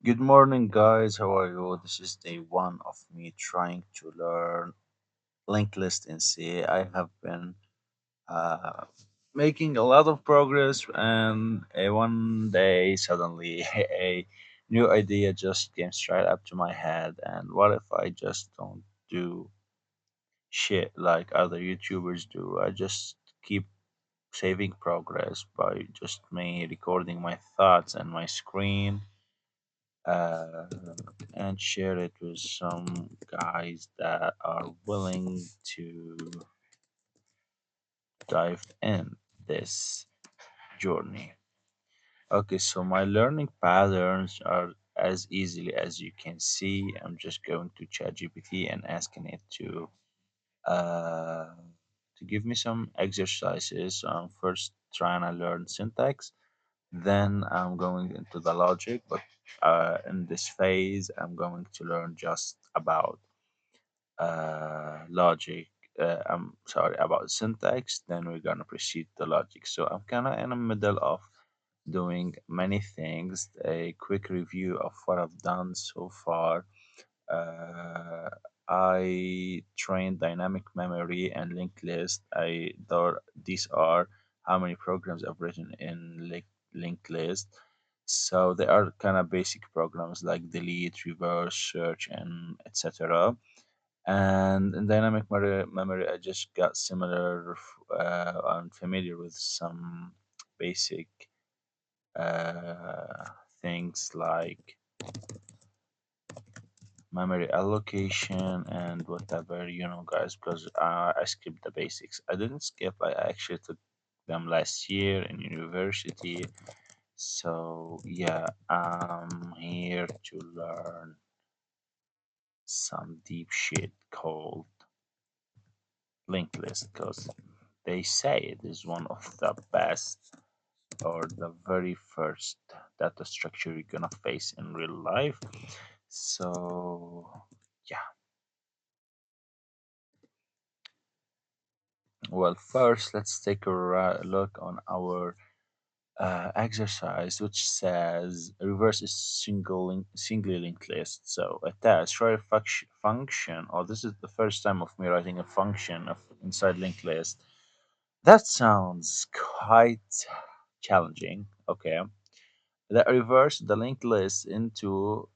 Good morning, guys. How are you? This is day one of me trying to learn linked list in C. I have been uh, making a lot of progress, and one day suddenly a new idea just came straight up to my head. And what if I just don't do shit like other YouTubers do? I just keep saving progress by just me recording my thoughts and my screen uh, and share it with some guys that are willing to dive in this journey. Okay, so my learning patterns are as easily as you can see. I'm just going to ChatGPT and asking it uh, to give me some exercises. So I'm first trying to learn syntax. Then I'm going into the logic, but in this phase, I'm going to learn just about logic. I'm sorry about syntax. Then we're gonna proceed to logic. So I'm kind of in the middle of doing many things. A quick review of what I've done so far. Uh, I trained dynamic memory and linked list. These are how many programs I've written in linked list. So they are kind of basic programs like delete, reverse, search, and etc. And in memory, I just got similar. I'm familiar with some basic uh, things like memory allocation and whatever, guys, because I skipped the basics. I didn't skip, I actually took them last year in university. So, yeah, I'm here to learn some deep shit called linked list because they say it is one of the best or the very first data structure you're gonna face in real life. So, yeah. Well, first, let's take a look on our exercise, which says reverse is singly linked list. So attach write a function. Oh, this is the first time of me writing a function of inside linked list. That sounds quite challenging. Okay, that reverse the linked list into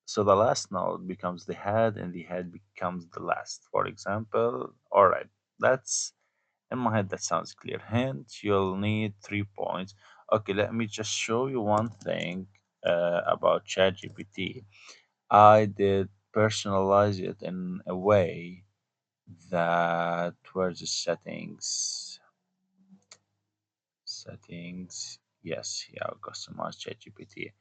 so the last node becomes the head and the head becomes the last. For example, all right, that's in my head, that sounds clear. Hint, you'll need 3 points. Okay, let me just show you one thing about ChatGPT. I did personalize it in a way that where's the settings? Settings. Yes, yeah, customize ChatGPT.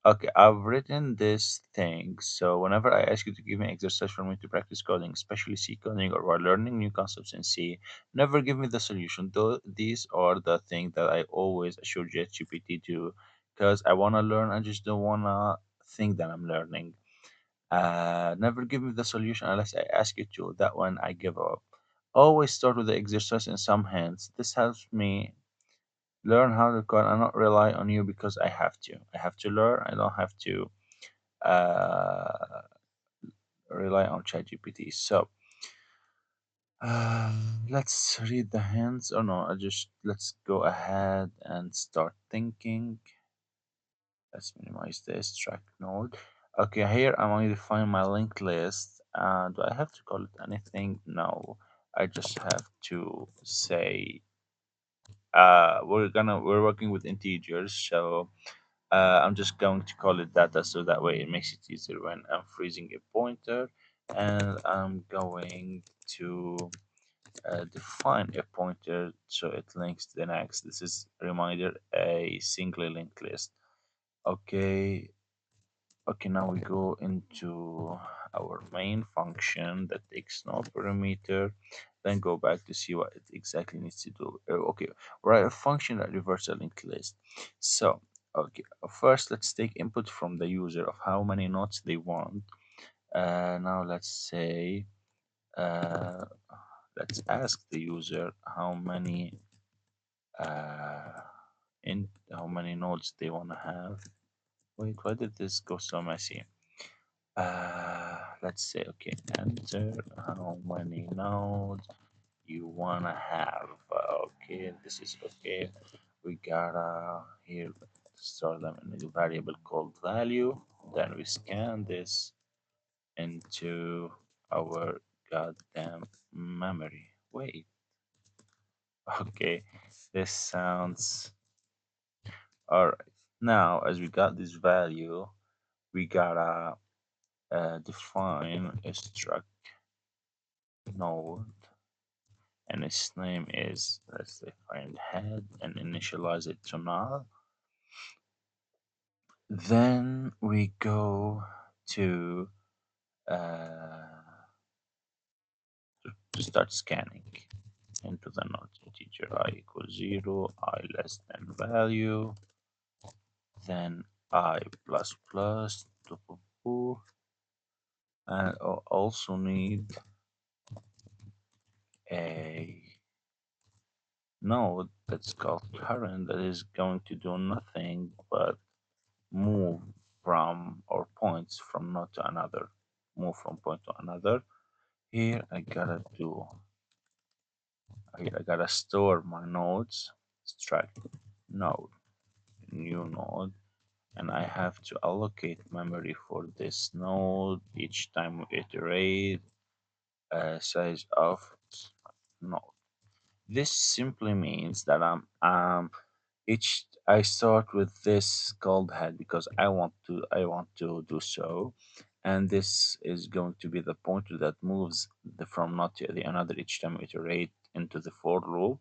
Okay, I've written this thing. So whenever I ask you to give me exercise for me to practice coding, especially C coding or while learning new concepts in C, never give me the solution. Though these are the things that I always assure ChatGPT to, because I wanna learn. I just don't wanna think that I'm learning. Never give me the solution unless I ask you to. That one I give up. Always start with the exercise in some hands. This helps me learn how to code and not rely on you because I have to. I have to learn. I don't have to uh, rely on ChatGPT. So let's read the hints. Oh no, I just let's go ahead and start thinking. Let's minimize this track node. Okay, here I'm going to find my linked list. Do I have to call it anything? No, I just have to say we're working with integers, so I'm just going to call it data so that way it makes it easier when I'm freezing a pointer, and I'm going to define a pointer so it links to the next. This is reminder a singly linked list. Okay, okay, now we go into our main function that takes no parameter, then go back to see what it exactly needs to do. Okay, write a function that reverses a linked list. So, okay, first let's take input from the user of how many nodes they want. Now uh, let's ask the user uh, how many nodes they want to have. Wait, why did this go so messy? Let's say, okay, enter how many nodes you wanna have. Okay, this is okay. We gotta here store them in a variable called value. Then we scan this into our goddamn memory. Wait, okay, this sounds alright. Now, as we got this value, we gotta define a struct node, and its name is, let's define head and initialize it to null. Then we go to to start scanning into the node. Integer I equals 0, I less than value, then I plus plus, and also need a node that's called current that is going to do nothing but move from or points from node to another. Move from point to another. Here I gotta store my nodes. Extract node, new node, and I have to allocate memory for this node each time we iterate size of node. This simply means that each I start with this called head because I want to do so, and this is going to be the pointer that moves from node to the another each time we iterate into the for loop.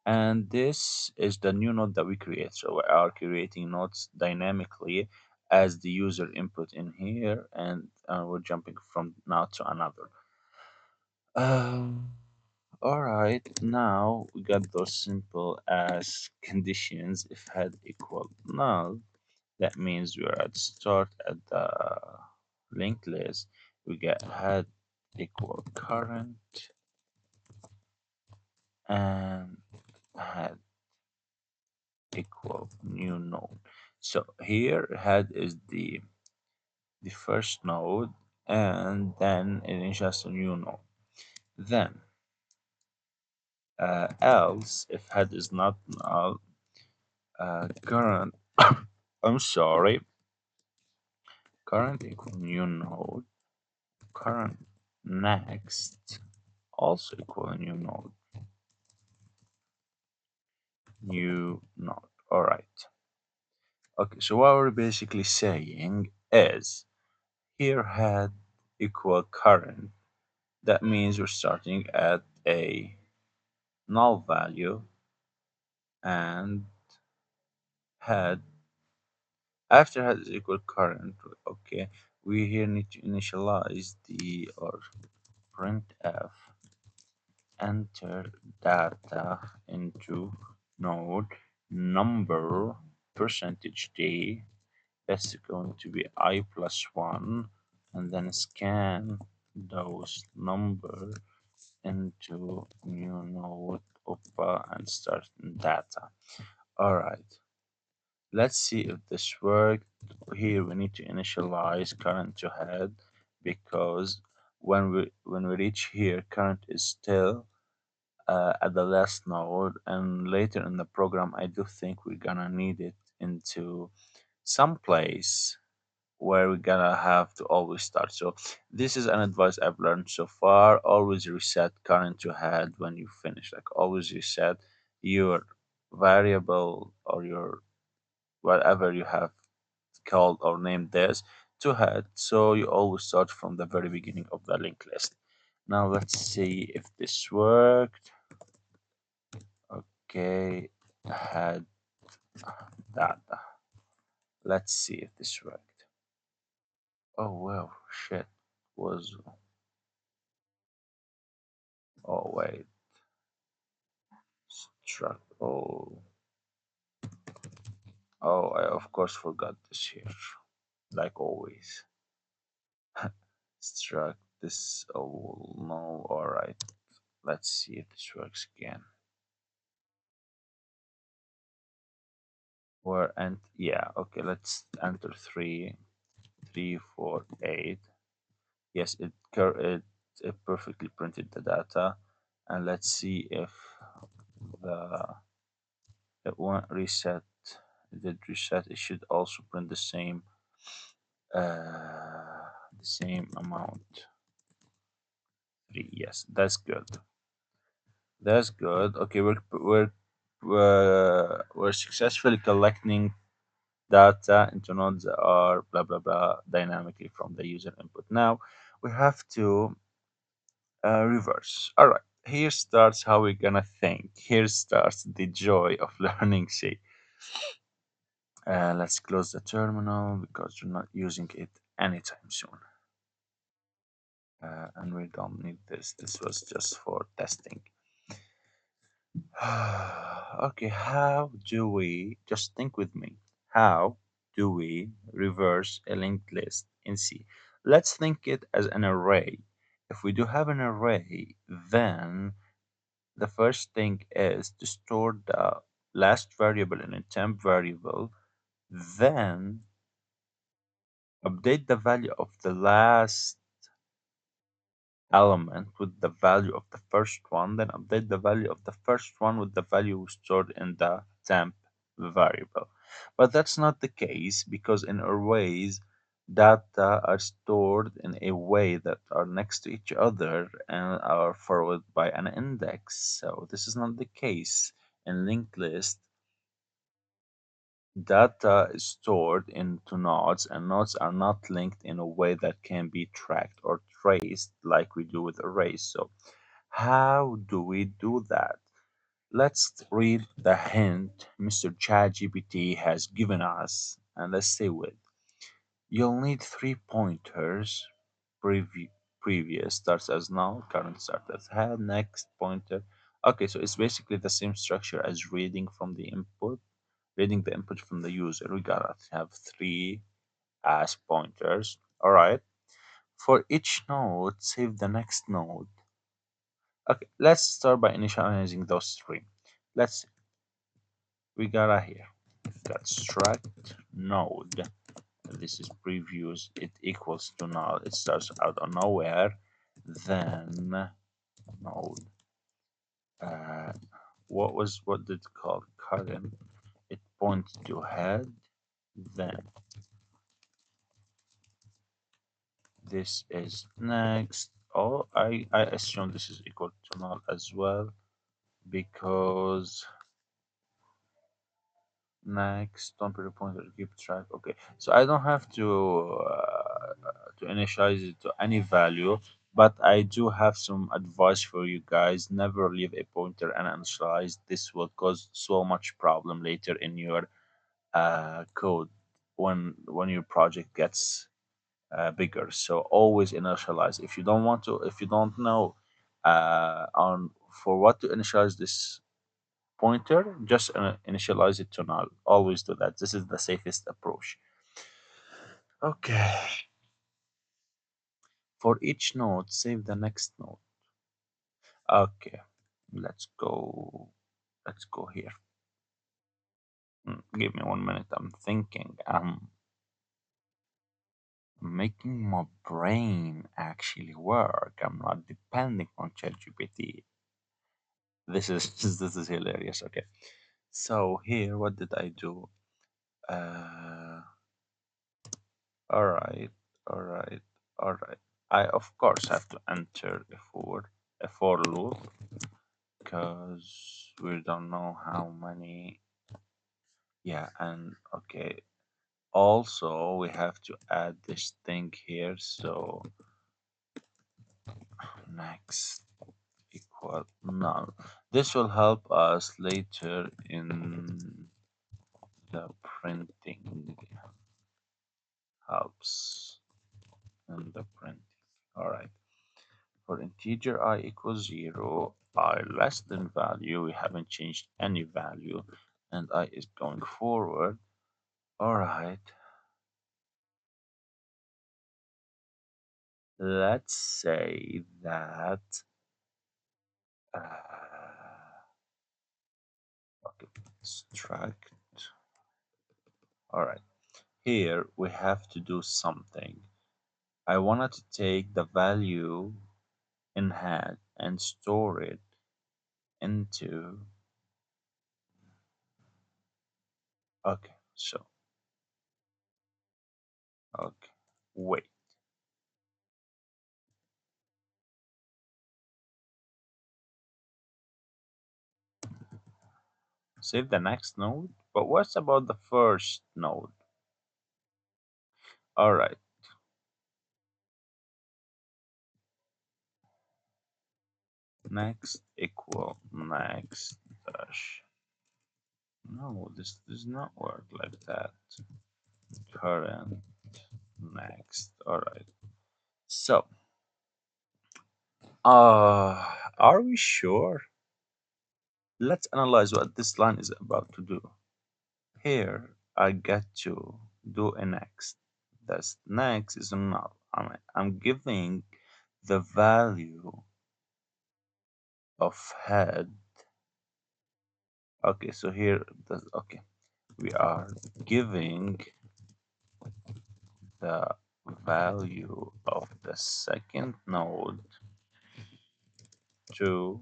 And this is the new node that we create. So we are creating nodes dynamically as the user input in here, and we're jumping from node to another. Um, all right, now we got those simple as conditions. If head equal null, that means we are at start at the linked list. We get head equal current and head equal new node. So here head is the first node, and then it is just a new node. Then else if head is not null, current I'm sorry, current equal new node, current next also equal new node, new node. All right. Okay, so what we're basically saying is here head equal current. That means we're starting at a null value, and head after head is equal current. Okay, we here need to initialize the or printf enter data into node number percentage d, that's going to be I plus 1, and then scan those number into new node oppa and start data. All right, let's see if this worked. Here we need to initialize current to head because when we reach here current is still at the last node, and later in the program I do think we're gonna need it into some place where we're gonna have to always start. So this is an advice I've learned so far: always reset current to head when you finish. Like always reset your variable or your whatever you have called or named this to head, so you always start from the very beginning of the linked list. Now let's see if this worked. Okay, had data. Let's see if this worked. Oh well, shit. Was oh wait, struck. Oh, I of course forgot this here, like always. Struck this. Oh no. All right. Let's see if this works again. Where and yeah, okay, let's enter 3 3 4 8. Yes, it perfectly printed the data. And let's see if the it won't reset. It did reset. It should also print the same amount. Three. Yes, that's good. That's good. Okay, we're successfully collecting data into nodes that are blah blah blah dynamically from the user input. Now we have to reverse. All right. Here starts how we're gonna think. Here starts the joy of learning C. Let's close the terminal because we're not using it anytime soon. And we don't need this. This was just for testing. Okay, how do we, just think with me, how do we reverse a linked list in C? Let's think it as an array. If we do have an array, then the first thing is to store the last variable in a temp variable, then update the value of the last element with the value of the first one, then update the value of the first one with the value stored in the temp variable. But that's not the case because in arrays, data are stored in a way that are next to each other and are followed by an index. So this is not the case in linked list. Data is stored into nodes, and nodes are not linked in a way that can be tracked or traced like we do with arrays. So, how do we do that? Let's read the hint Mr. ChatGPT has given us, and let's say with you'll need three pointers. Previous starts as null, current starts as head, next pointer. Okay, so it's basically the same structure as reading the input from the user. We gotta have three as pointers. All right. For each node, save the next node. Okay, let's start by initializing those three. Let's we gotta here. Got struct node. This is previews. It equals to null. It starts out of nowhere. Then node. Uh, what did it call current? It points to head. Then this is next. Oh, I assume this is equal to null as well because next don't be pointer keep track. Okay, so I don't have to initialize it to any value, but I do have some advice for you guys. Never leave a pointer uninitialized. This will cause so much problem later in your code when your project gets bigger. So always initialize. If you don't want to, if you don't know on for what to initialize this pointer, just initialize it to null. Always do that. This is the safest approach. Okay. For each node, save the next node. Okay. Let's go. Let's go here. Give me 1 minute. I'm thinking. I'm making my brain actually work. I'm not depending on ChatGPT. This is this is hilarious. Okay, so here, what did I do? Uh, all right, all right, all right. I of course have to enter a for loop because we don't know how many. Yeah, and okay. Also, we have to add this thing here. So next equal null. This will help us later in the printing helps in the printing. All right. For integer I equals 0, I less than value, we haven't changed any value, and I is going forward. All right. Let's say that okay, struct All right. Here we have to do something. I wanted to take the value in head and store it into. Okay, so okay, wait. Save the next node. But what's about the first node? All right, next equal next dash. No, this does not work like that. Current next. All right. So, are we sure? Let's analyze what this line is about to do. Here, I get to do a next. That's next is null. I'm giving the value of head. Okay, so here, okay, we are giving the value of the second node to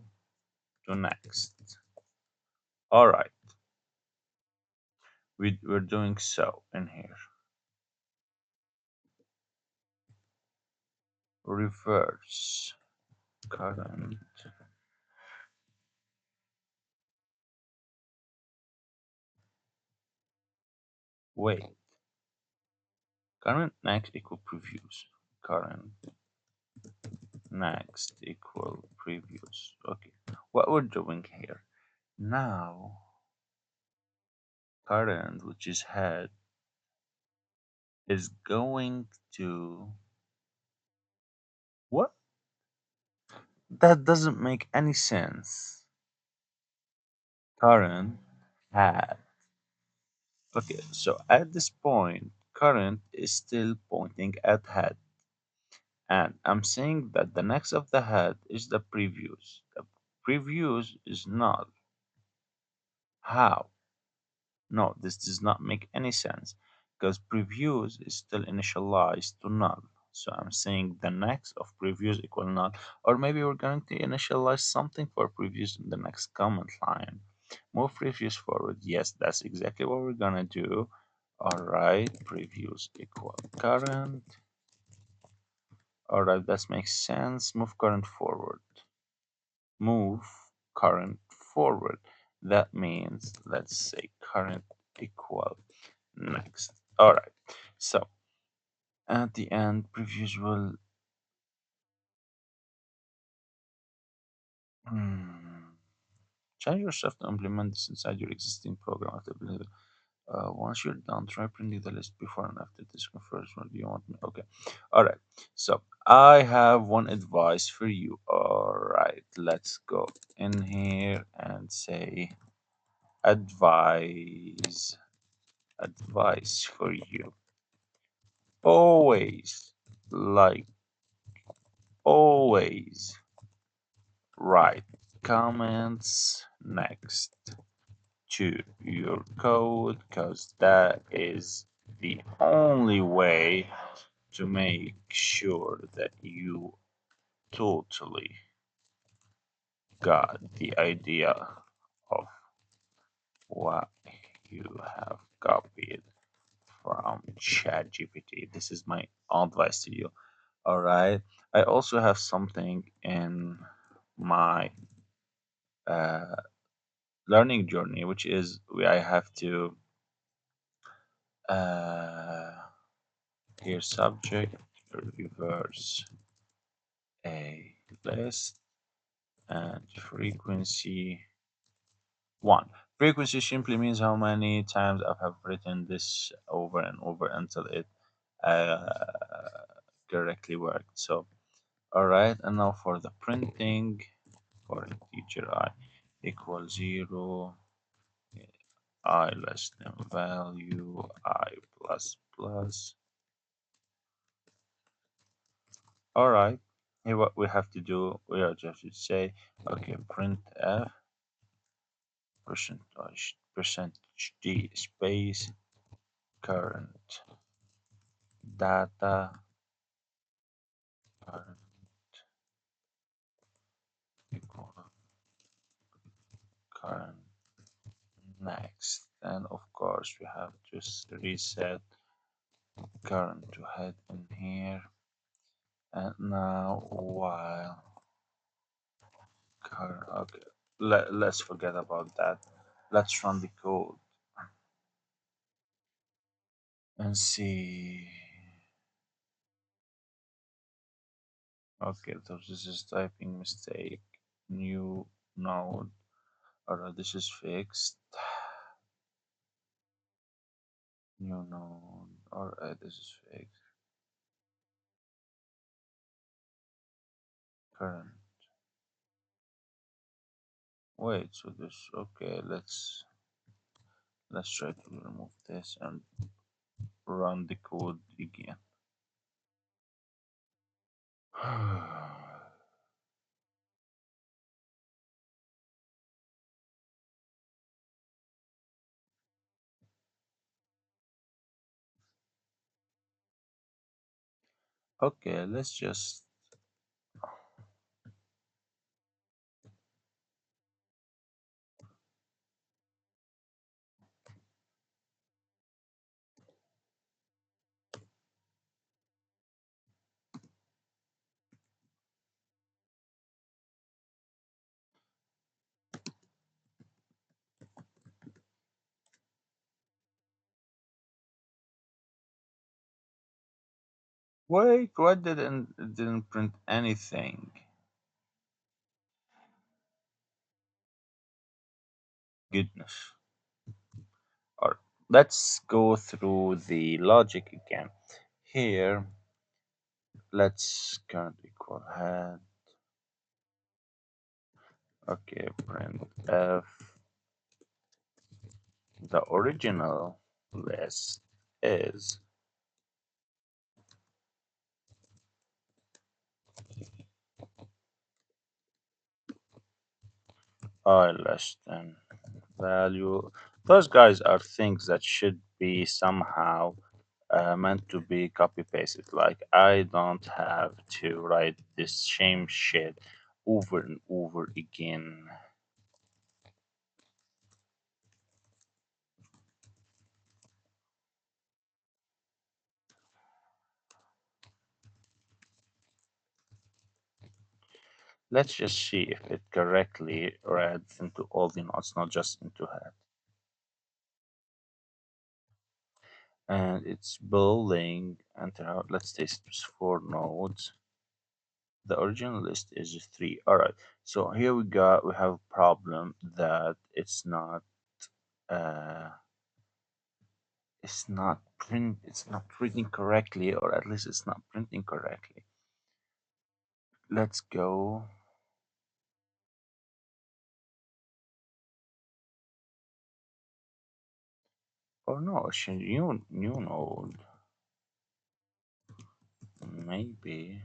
next. All right, we're doing so in here. Reverse current. Wait, current next equal previews. Current next equal previews. Okay, what we're doing here now, current, which is head, is going to what? That doesn't make any sense. Current head. Okay, so at this point, current is still pointing at head. And I'm saying that the next of the head is the previews. The previews is null. How? No, this does not make any sense because previews is still initialized to null. So I'm saying the next of previews equal null, or maybe we're going to initialize something for previews in the next comment line. Move previews forward. Yes, that's exactly what we're gonna do. All right, previews equal current. All right, that makes sense. Move current forward. Move current forward. That means, let's say current equal next. All right. So at the end, previews will challenge yourself to implement this inside your existing program. After once you're done, try printing the list before and after this confirms what you want me. Okay. All right. So I have one advice for you. All right. Let's go in here and say advise. Advice for you. Always, like always, write comments next to your code because that is the only way to make sure that you totally got the idea of what you have copied from ChatGPT. This is my advice to you. All right. I also have something in my uh, learning journey, which is where I have to uh, here subject reverse a list and frequency one. Frequency simply means how many times I have written this over and over until it uh, correctly worked. So, all right, and now for the printing, for teacher I equals 0, I less than value, I plus plus. All right, here what we have to do, we are just to say, okay, print f percentage d space current data current equal current next, and of course we have to reset current to head in here, and now while current, okay, let's forget about that. Let's run the code and see. Okay, so this is typing mistake, new node. Alright, this is fixed. New node. Alright, this is fixed. Current. Wait, so this, okay, let's try to remove this and run the code again. Okay, let's just. Wait, why didn't it didn't print anything? Goodness. Or let's go through the logic again. Here, let's current equal head. Okay, print f. The original list is I less than value. Those guys are things that should be somehow meant to be copy pasted. Like I don't have to write this same shit over and over again. Let's just see if it correctly reads into all the nodes, not just into head. And it's building enter out. Let's test this 4 nodes. The original list is 3. All right. So here we have a problem that uh, it's not printing correctly, or at least it's not printing correctly. Let's go. Oh no, it's a new node. Maybe.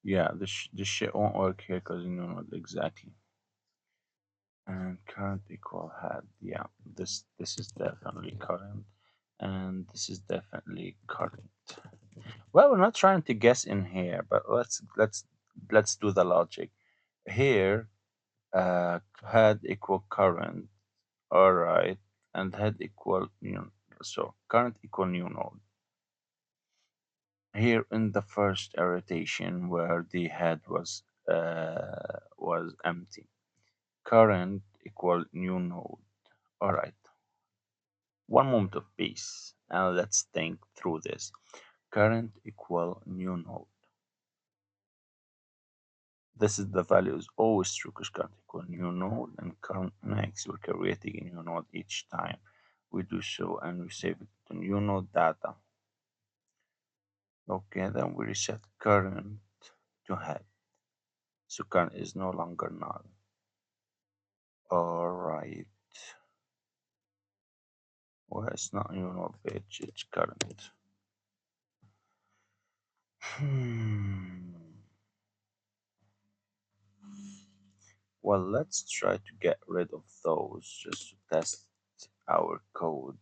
Yeah, this shit won't work here because you know not exactly. And current equal head. Yeah, this is definitely current, and this is definitely current. Well, we're not trying to guess in here, but let's do the logic. Here, head equal current. All right, and head equal new. So current equal new node. Here in the first rotation where the head was empty. Current equal new node. All right. One moment of peace. Now let's think through this. Current equal new node. This is the value is always true because current equal new node and current next. We're creating a new node each time we do so, and we save it to new node data. Okay, then we reset current to head. So current is no longer null. All right. Well, it's not new node page, it's current. Hmm. Well, let's try to get rid of those just to test our code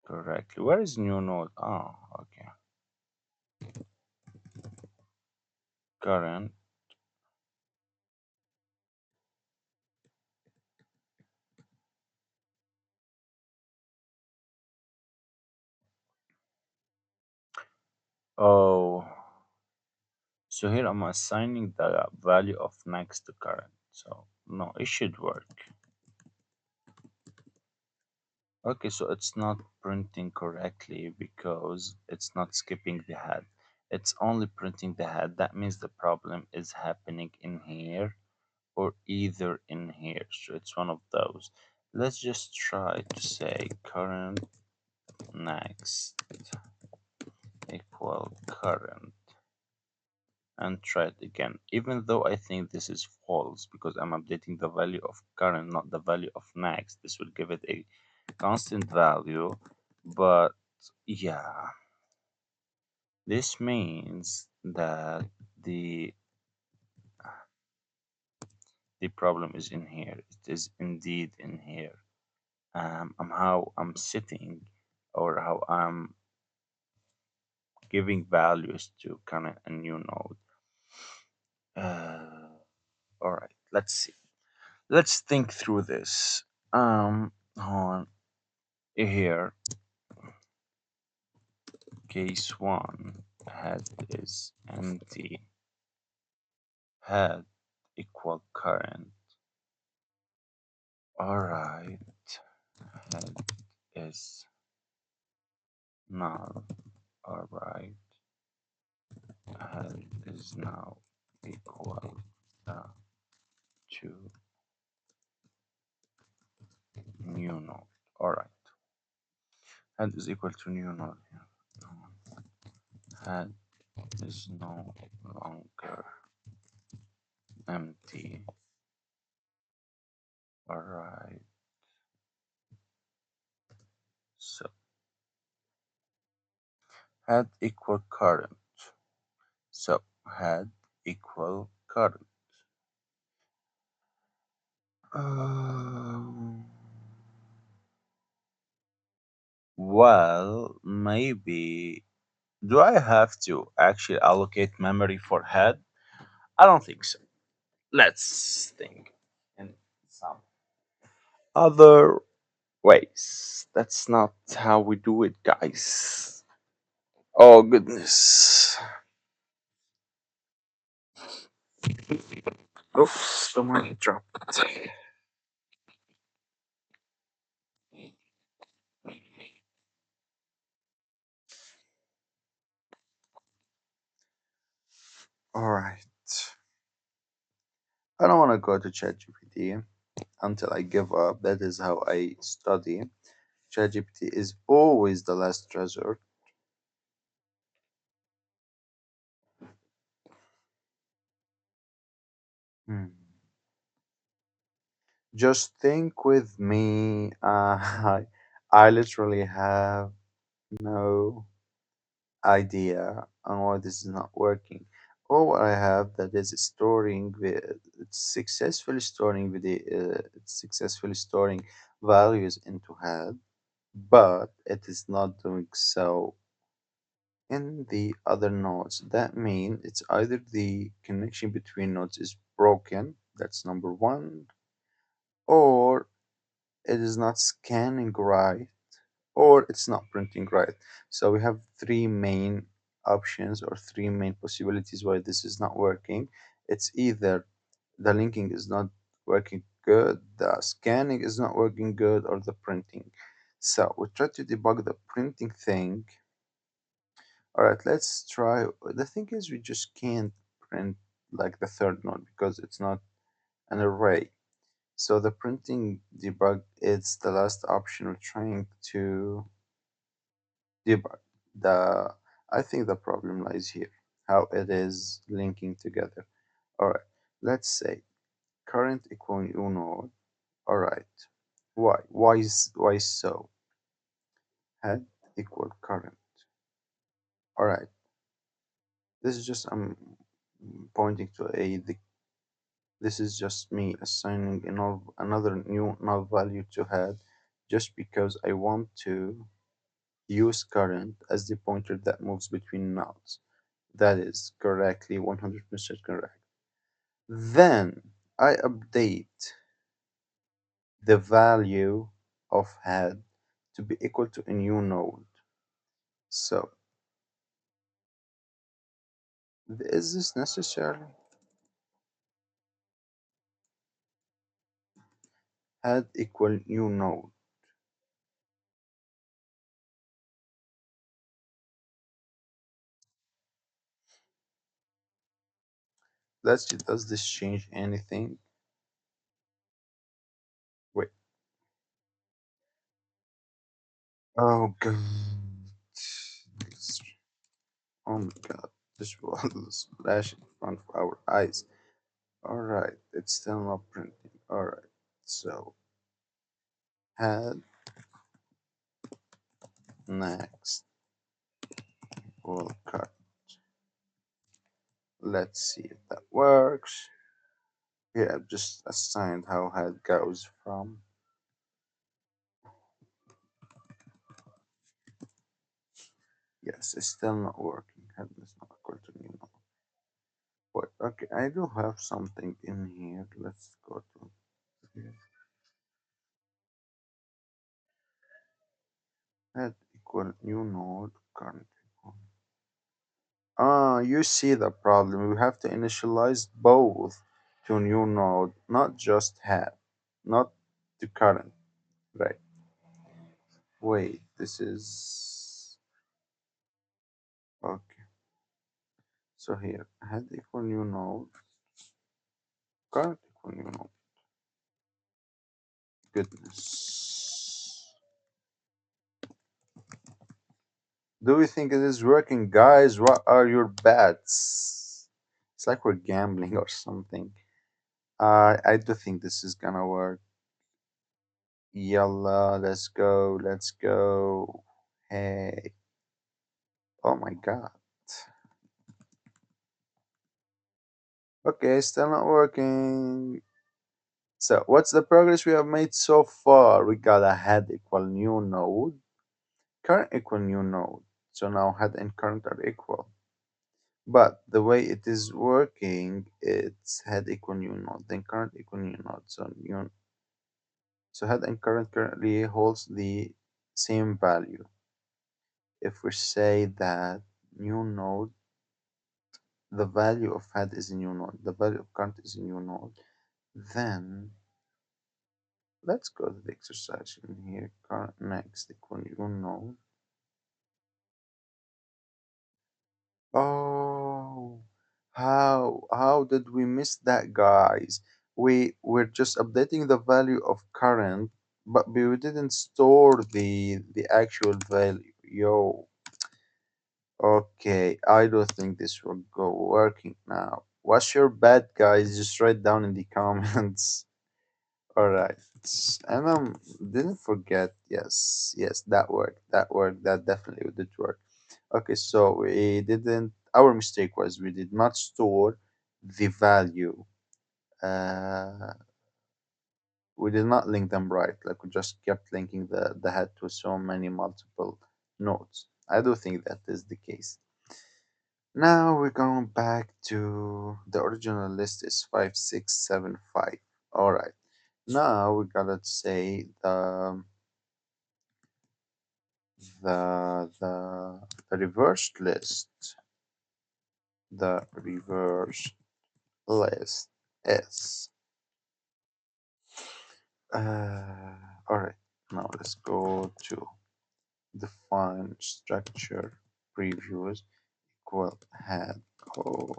correctly. Where is new node? Oh, okay. Current. Oh, so here I'm assigning the value of next to current. So no, it should work. Okay, so it's not printing correctly because it's not skipping the head. It's only printing the head. That means the problem is happening in here or either in here. So it's one of those. Let's just try to say current next equal current and try it again. Even though I think this is false because I'm updating the value of current, not the value of next. This will give it a constant value, but yeah, this means that the the problem is in here. It is indeed in here. How I'm sitting or how I'm giving values to kind of a new node. Uh, all right, let's see. Let's think through this. On here, case one, head is empty, head equal current. All right, head is null. All right, head is now equal uh, to new node. All right, head is equal to new node. Head is no longer empty. All right, so head equal current. So head equal current. Um, well, maybe. Do I have to actually allocate memory for head? I don't think so. Let's think in some other ways. That's not how we do it, guys. Oh, goodness. Oops, the mic dropped. All right. I don't want to go to ChatGPT until I give up. That is how I study. ChatGPT is always the last resort. Hmm. Just think with me. I literally have no idea on why this is not working. All I have that is storing it's successfully storing it's successfully storing values into head, but it is not doing so in the other nodes. That means it's either the connection between nodes is broken, that's number one, or it is not scanning right, or it's not printing right. So we have three main options or three main possibilities why this is not working. It's either the linking is not working good, the scanning is not working good, or the printing. So we try to debug the printing thing. All right, let's try. The thing is, we just can't print like the third node because it's not an array. So the printing debug is the last option we're trying to debug. The I think the problem lies here, how it is linking together. All right, let's say current equal new node. All right, why? Why so? Head equal current. All right, this is just pointing to A. This is just me assigning another new null value to head just because I want to use current as the pointer that moves between nulls. That is correctly 100% correct. Then I update the value of head to be equal to a new node. So is this necessary? Head equal new node. Let's see, does this change anything? Wait. Oh god. Oh my god. This was flashing in front of our eyes. Alright, it's still not printing. Alright. So head next will cut. Let's see if that works. Here I've just assigned how head goes from. Yes, it's still not working. Head is not equal to new node. But okay, I do have something in here. Let's go to here. Head equal new node current equal. Ah, you see the problem. We have to initialize both to new node, not just head, not to current. Right. Wait, this is okay. So here, head equal new node, current equal new node. Goodness. Do we think it is working, guys? What are your bets? It's like we're gambling or something. I do think this is gonna work. Yalla, let's go, let's go. Hey, oh my god. Okay, still not working. So, what's the progress we have made so far? We got a head equal new node, current equal new node. So now head and current are equal. But the way it is working, it's head equal new node, then current equal new node. So head and current currently holds the same value. If we say that new node, the value of head is a new node, the value of current is a new node, then let's go to the exercise in here. Current next equal new node. Oh, how did we miss that, guys? We were just updating the value of current, but we didn't store the actual value. Yo, okay, I don't think this will go working now. What's your bet, guys? Just write down in the comments. All right, and didn't forget. Yes, yes, that worked. That worked. That definitely did work. Okay, so we didn't. Our mistake was we did not store the value. Uh, we did not link them right. Like we just kept linking the head to so many multiple nodes. I do think that is the case. Now we're going back to the original list is 5675. All right. Now we gotta say the reversed list. The reversed list is all right. Now let's go to define structure previews equal head. Oh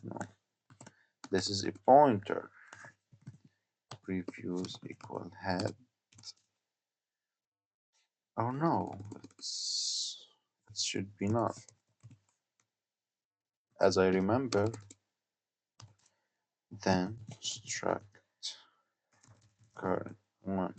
no, this is a pointer. Previews equal head. Oh no, it should be not. As I remember, then struct current one.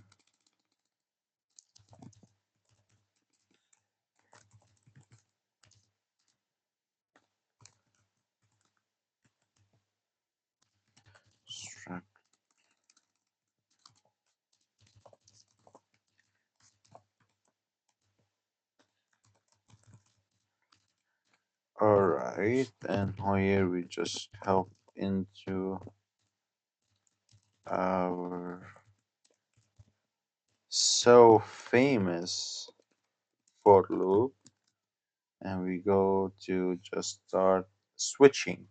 right, and here we just help into our so famous for loop, and we go to just start switching.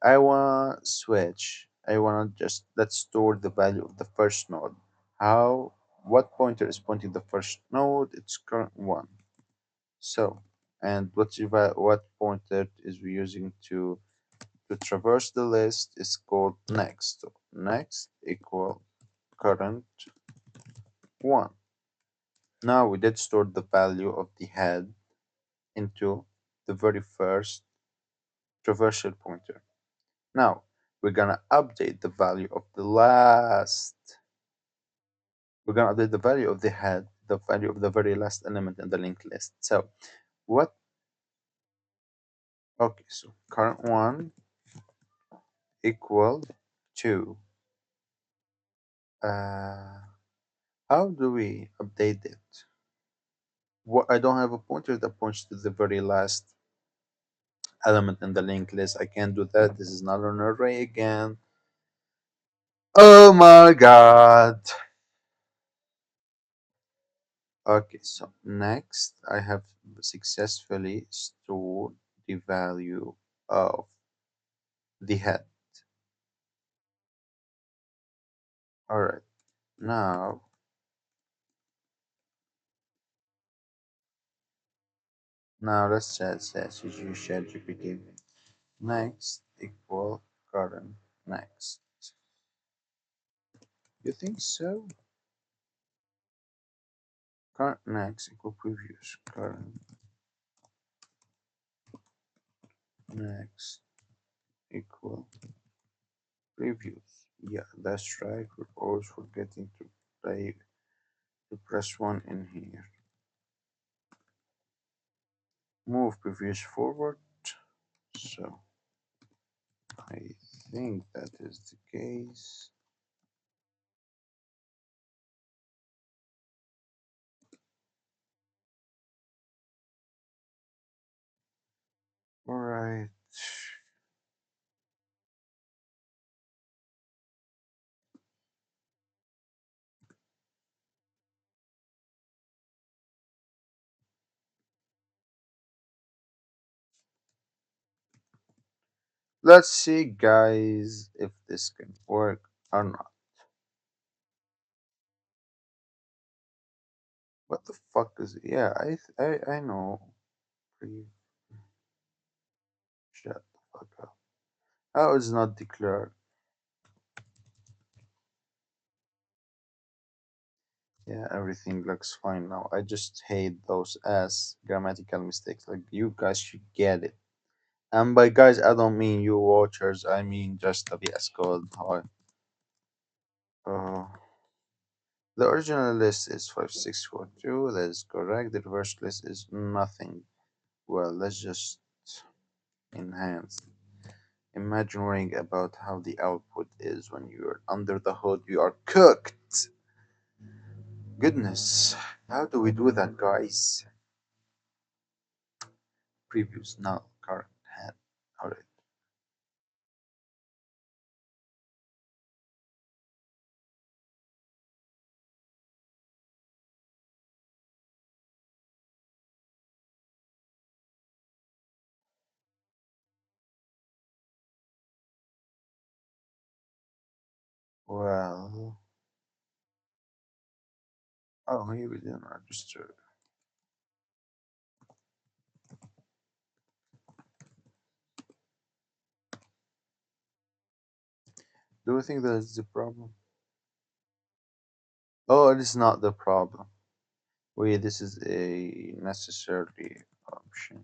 I want to switch. I want to just let's store the value of the first node. How? What pointer is pointing the first node? It's current one. So, and what pointer is we using to traverse the list is called next. So next equal current one. Now we did store the value of the head into the very first traversal pointer. Now we're gonna update the value of the last. We're gonna update the value of the head, the value of the very last element in the linked list. So what? Okay, so current one equal two. Uh, how do we update it? What I don't have a pointer that points to the very last element in the linked list. I can't do that. This is not an array again. Oh my god. Okay, so next I have successfully stored the value of the head. Alright, now let's say you share GPT. Next equal current next. You think so? Current next equal previous current next equal previews. Yeah, that's right. We're always forgetting to play to press one in here. Move previous forward. So I think that is the case. Alright. Let's see guys if this can work or not. What the fuck is it? Yeah, I know. Pre Shut the fuck up. How is not declared? Yeah, everything looks fine now. I just hate those ass grammatical mistakes. Like you guys should get it. And by guys, I don't mean you watchers. I mean just the VS Code. Hi. Uh, the original list is 5642. That is correct. The reverse list is nothing. Well, let's just enhance. Imagine worrying about how the output is when you're under the hood. You are cooked. Goodness, how do we do that, guys? Previews now, current head. Alright. Well, oh, here we didn't register. Do you think that is the problem? Oh, it is not the problem. Wait, this is a necessary option.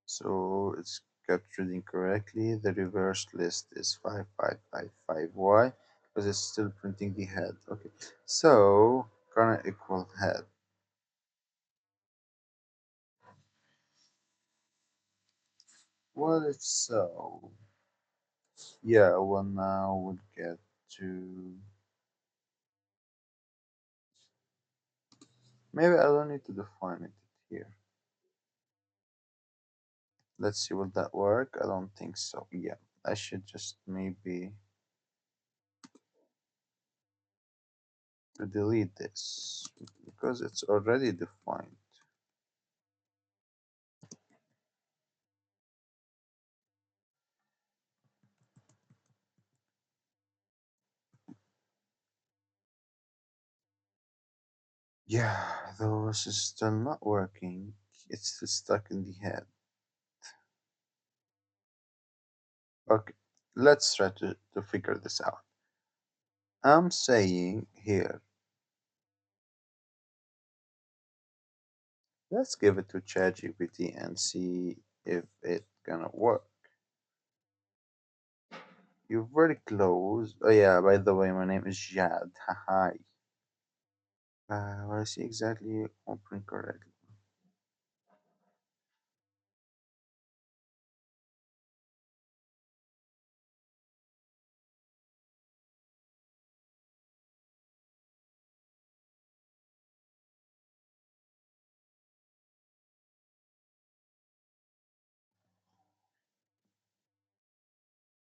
So it's kept reading correctly. The reverse list is 5555Y because it's still printing the head. Okay, so current equal head. Well, if so, yeah, well, now we'll get to Maybe I don't need to define it here. Let's see, will that work? I don't think so. Yeah, I should just maybe to delete this because it's already defined. Yeah, though this is still not working. It's still stuck in the head. Okay, let's try to figure this out. I'm saying here, let's give it to ChatGPT and see if it gonna work. You're very close. Oh yeah, by the way, my name is Jad. Hi. Well, I see exactly open correctly.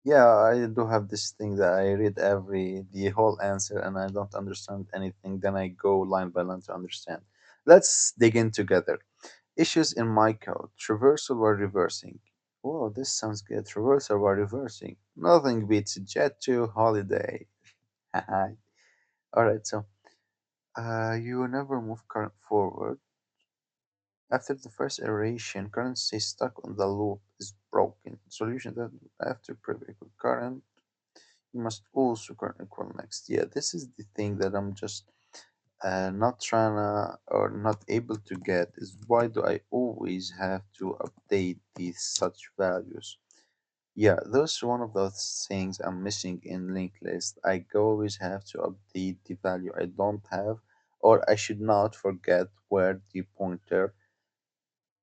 Yeah, I do have this thing that I read the whole answer and I don't understand anything. Then I go line by line to understand. Let's dig in together. Issues in my code. Traversal while reversing. Oh, this sounds good. Traversal while reversing. Nothing beats Jet 2 holiday. Alright, so you never move current forward. After the first iteration, current stays stuck on the loop is broken. Solution that after previous current you must also current equal next. Yeah, this is the thing that I'm just not trying to or not able to get is why do I always have to update these such values? Yeah, those one of those things I'm missing in linked list. I always have to update the value I don't have, or I should not forget where the pointer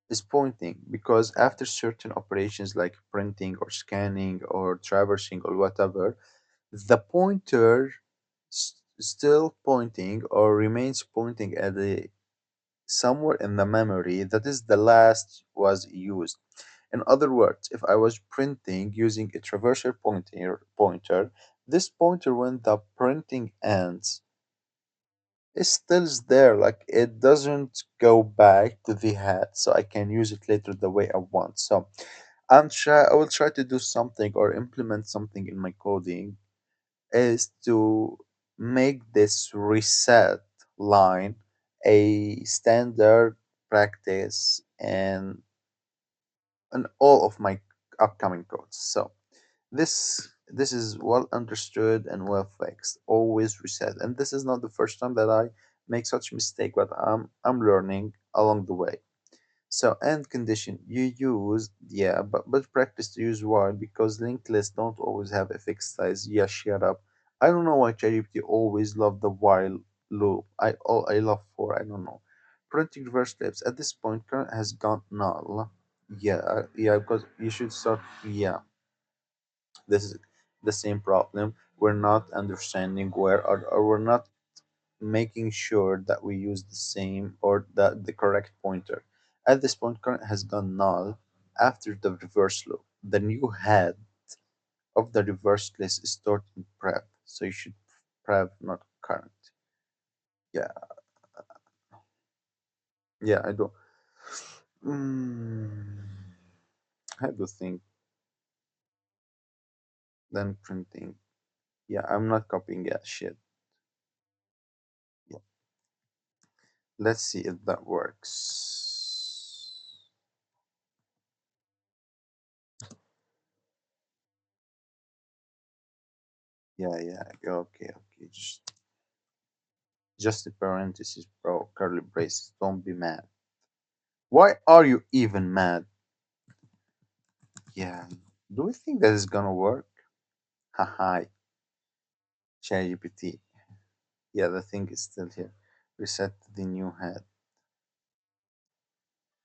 is pointing because after certain operations like printing or scanning or traversing or whatever, the pointer still pointing or remains pointing at the somewhere in the memory that is the last was used. In other words, if I was printing using a traversal pointer, this pointer when the printing ends it still's there, like it doesn't go back to the head, so I can use it later the way I want. So I will try to do something or implement something in my coding is to make this reset line a standard practice in all of my upcoming codes. So this is well understood and well fixed. Always reset. And this is not the first time that I make such mistake, but I'm learning along the way. So end condition you use yeah, but practice to use while because linked lists don't always have a fixed size. Yeah, shut up. I don't know why ChatGPT always love the while loop. I love for I don't know. Printing reverse clips at this point current has gone null. Yeah, yeah, because you should start. Yeah, this is the same problem. We're not understanding where or we're not making sure that we use the same or the correct pointer. At this point, current has gone null after the reverse loop. The new head of the reverse list is stored in prep, so you should prep not current. Yeah, yeah, I do. Mm, I do think then printing. Yeah, I'm not copying that shit. Yeah, let's see if that works. Yeah, yeah, okay, okay. Just a parenthesis, bro. Curly braces. Don't be mad. Why are you even mad? Yeah. Do we think that is gonna work? Haha. ChatGPT. Yeah, the thing is still here. Reset the new head.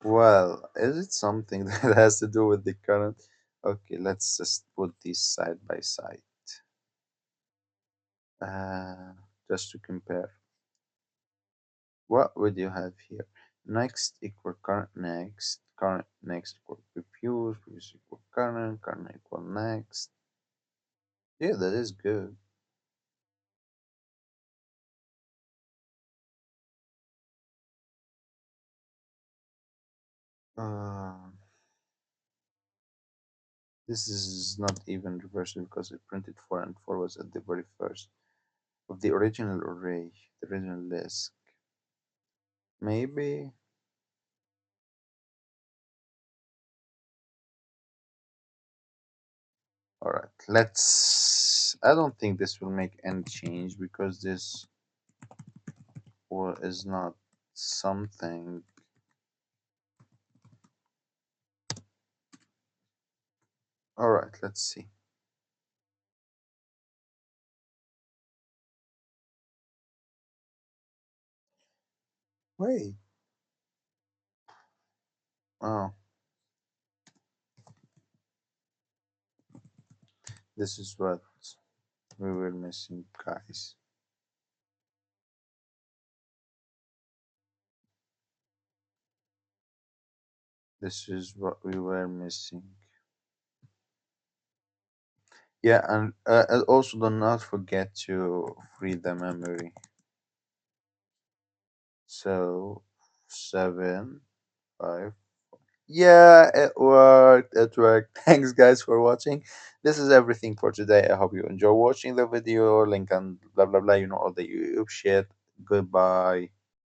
Well, is it something that has to do with the current? Okay, let's just put these side by side. Uh, just to compare. What would you have here? Next equal current next equal previous equal current equal next. Yeah, that is good. Uh, this is not even reversible because it printed 4 and 4 was at the very first of the original array, the original list. Maybe. All right, let's. I don't think this will make any change because this is not something. All right, let's see. Wait. Oh, this is what we were missing, guys. This is what we were missing. Yeah, and also do not forget to free the memory. So 7, 5. Yeah, it worked. It worked. Thanks, guys, for watching. This is everything for today. I hope you enjoy watching the video. Link and blah blah blah. You know all the YouTube shit. Goodbye.